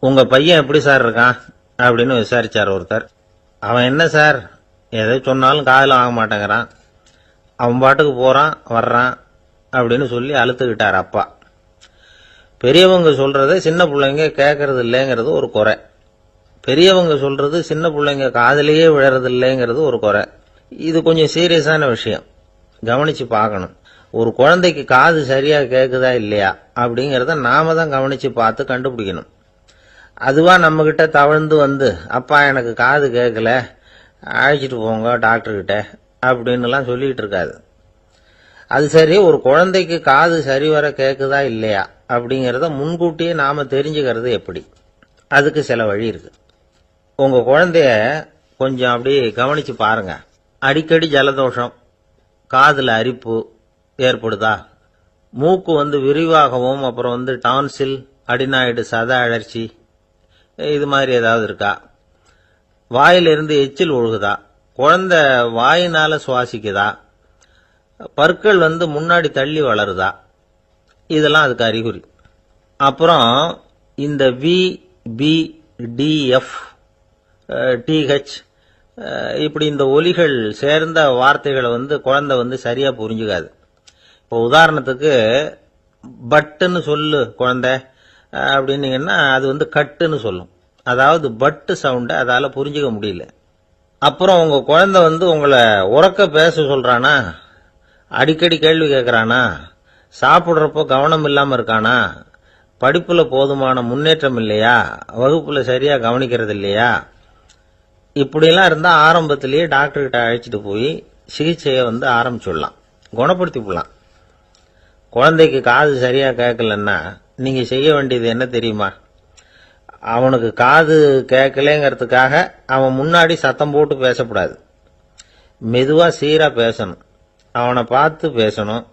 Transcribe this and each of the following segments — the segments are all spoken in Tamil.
உங்க பையன் எப்படி சார் இருக்கான் அப்படின்னு விசாரிச்சார் ஒருத்தர். அவன் என்ன சார், எதை சொன்னாலும் காதில் வாங்க மாட்டேங்கிறான், அவன் பாட்டுக்கு போறான் வர்றான் அப்படின்னு சொல்லி அழுத்துக்கிட்டார் அப்பா. பெரியவங்க சொல்றத சின்ன பிள்ளைங்க கேட்கறது இல்லைங்கிறது ஒரு குறை. பெரியவங்க சொல்றது சின்ன பிள்ளைங்க காதலியே விழறது இல்லைங்கிறது ஒரு குறை. இது கொஞ்சம் சீரியஸான விஷயம், கவனிச்சு பார்க்கணும். ஒரு குழந்தைக்கு காது சரியா கேக்குதா இல்லையா அப்படிங்கறத நாம தான் கவனிச்சு பார்த்து கண்டுபிடிக்கணும். அதுவா நம்ம கிட்ட தவழ்ந்து வந்து அப்பா எனக்கு காது கேட்கல, அழைச்சிட்டு போங்க டாக்டர் கிட்ட அப்படின்னுலாம் சொல்லிட்டு இருக்காது. அது சரி, ஒரு குழந்தைக்கு காது சரிவர கேக்குதா இல்லையா அப்படிங்கறத முன்கூட்டியே நாம தெரிஞ்சுக்கிறது எப்படி? அதுக்கு சில வழி இருக்கு. உங்க குழந்தைய கொஞ்சம் அப்படி கவனிச்சு பாருங்க. அடிக்கடி ஜலதோஷம், காதுல அரிப்பு ஏற்படுதா, மூக்கு விரிவாகவும் அப்புறம் டான்சில், அடினாய்டு சத அழற்சி இது மாதிரி ஏதாவது இருக்கா, வாயிலிருந்து எச்சில் ஒழுகுதா, குழந்தை வாயினால சுவாசிக்குதா, பற்கள் முன்னாடி தள்ளி வளருதா, இதெல்லாம் அதுக்கு அறிகுறி. அப்புறம் இந்த V, P, D, F, DH இப்படி இந்த ஒலிகள் சேர்ந்த வார்த்தைகளை குழந்தை சரியா புரிஞ்சுக்காது. இப்போ உதாரணத்துக்கு பட்டுன்னு சொல்லு குழந்தை அப்படின்னீங்கன்னா அது கட்டுன்னு சொல்லும். அதாவது பட்டு சவுண்ட அதால புரிஞ்சுக்க முடியல. அப்புறம் உங்க குழந்தை உங்களை உறக்க பேச சொல்றானா, அடிக்கடி கேள்வி கேட்கறானா, சாப்பிடுறப்போ கவனம் இல்லாம இருக்கானா, படிப்புல போதுமான முன்னேற்றம் இல்லையா, வகுப்புல சரியா கவனிக்கிறது இல்லையா, இப்படியெல்லாம் இருந்தா ஆரம்பத்திலேயே டாக்டர் கிட்ட அழைச்சிட்டு போய் சிகிச்சையை ஆரம்பிச்சுடலாம், குணப்படுத்தி விடலாம். குழந்தைக்கு காது சரியா கேட்கலன்னா நீங்க செய்ய வேண்டியது என்ன தெரியுமா? அவனுக்கு காது கேட்கலங்கிறதுக்காக அவன் முன்னாடி சத்தம் போட்டு பேசக்கூடாது. மெதுவா சீரா பேசணும், அவனை பார்த்து பேசணும்.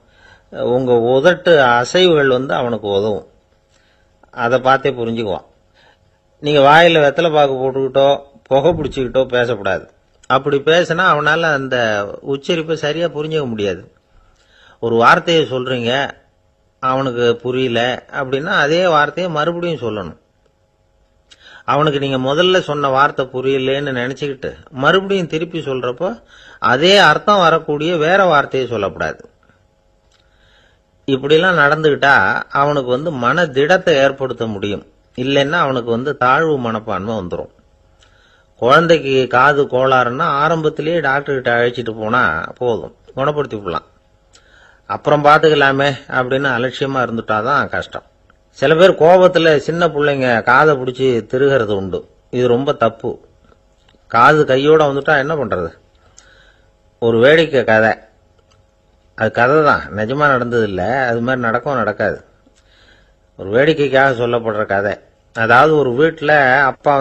உங்க உதட்டு அசைவுகள் அவனுக்கு உதவும், அதை பார்த்தே புரிஞ்சுக்குவான். நீங்க வாயில வெத்தலை பாக்கு போட்டுக்கிட்டோ புகை பிடிச்சிக்கிட்டோ பேசக்கூடாது. அப்படி பேசினா அவனால அந்த உச்சரிப்பை சரியா புரிஞ்சுக்க முடியாது. ஒரு வார்த்தையை சொல்றீங்க, அவனுக்கு புரியல அப்படின்னா அதே வார்த்தையை மறுபடியும் சொல்லணும். அவனுக்கு நீங்க முதல்ல சொன்ன வார்த்தை புரியலன்னு நினைச்சுக்கிட்டு மறுபடியும் திருப்பி சொல்றப்போ அதே அர்த்தம் வரக்கூடிய வேற வார்த்தையை சொல்லக்கூடாது. இப்படிலாம் நடந்துகிட்டா அவனுக்கு மன திடத்தை ஏற்படுத்த முடியும். இல்லைன்னா அவனுக்கு தாழ்வு மனப்பான்மை வந்துடும். குழந்தைக்கு காது கோளாறுன்னா ஆரம்பத்திலேயே டாக்டர் கிட்ட அழைச்சிட்டு போனா போதும், குணப்படுத்தி விடலாம். அப்புறம் பாத்துக்கலாமே அப்படின்னு அலட்சியமா இருந்துட்டாதான் கஷ்டம். சில பேர் கோபத்துல சின்ன பிள்ளைங்க காதை பிடிச்சி திருகிறது உண்டு. இது ரொம்ப தப்பு. காது கையோட வந்துட்டா என்ன பண்றது? ஒரு வேடிக்கை கதை, அது கதை தான், நிஜமா நடந்தது இல்ல, அது மாதிரி நடக்கும் நடக்காது, ஒரு வேடிக்கைக்காக சொல்லப்படுற கதை. அதாவது ஒரு வீட்டுல அப்பா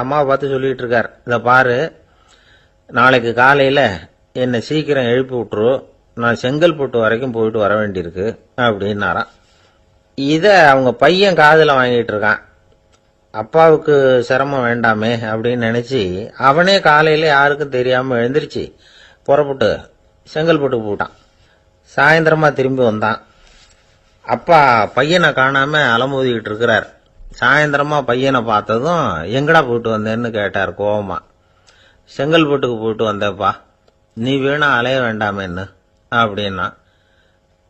அம்மாவை பார்த்து சொல்லிட்டு இருக்கார், இத பாரு, நாளைக்கு காலையில என்னை சீக்கிரம் எழுப்பி விட்டுரு, நான் செங்கல்பட்டு வரைக்கும் போயிட்டு வர வேண்டியிருக்கு அப்படின்னாராம். இத அவங்க பையன் காதுல வாங்கிட்டு இருக்கான். அப்பாவுக்கு சிரமம் வேண்டாமே அப்படின்னு நினைச்சு அவனே காலையில யாருக்கும் தெரியாம எழுந்திருச்சு புறப்பட்டு செங்கல்பட்டுக்கு போட்டான். சாயந்தரமா திரும்பி வந்தான். அப்பா பையனை காணாம அலமோதிக்கிட்டு இருக்கிறார். சாயந்தரமா பையனை பார்த்ததும் எங்கடா போயிட்டு வந்தேன்னு கேட்டார் கோவமா. செங்கல்பட்டுக்கு போயிட்டு வந்தேப்பா, நீ வீணா அலைய வேண்டாமேன்னு அப்படின்னா.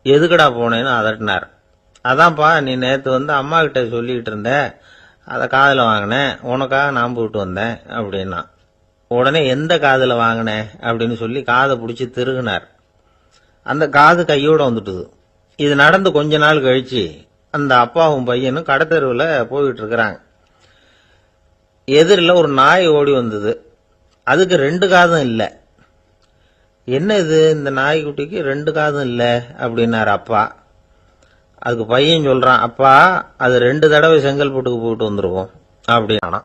எதுக்கடா போனேன்னு அதட்டினார். அதான்ப்பா, நீ நேத்து அம்மா கிட்ட சொல்லிக்கிட்டு இருந்த, அதை காதுல வாங்கினேன், உனக்காக நான் போயிட்டு வந்தேன் அப்படின்னா. உடனே எந்த காதுல வாங்கினேன் அப்படின்னு சொல்லி காதை பிடிச்சி திருகுனார். அந்த காது கையோட வந்துட்டுது. இது நடந்து கொஞ்ச நாள் கழிச்சு அந்த அப்பாவும் பையனும் கடத்தெருவுல போயிட்டு இருக்கிறாங்க. எதிரில் ஒரு நாய் ஓடி வந்தது. அதுக்கு 2 காதும் இல்லை. என்ன இது, இந்த நாய்க்குட்டிக்கு 2 காதும் இல்லை அப்படின்னாரு அப்பா. அதுக்கு பையன் சொல்றான், அப்பா அது 2 தடவை செங்கல்பட்டுக்கு போயிட்டு வந்திருக்கும் அப்படின்னா.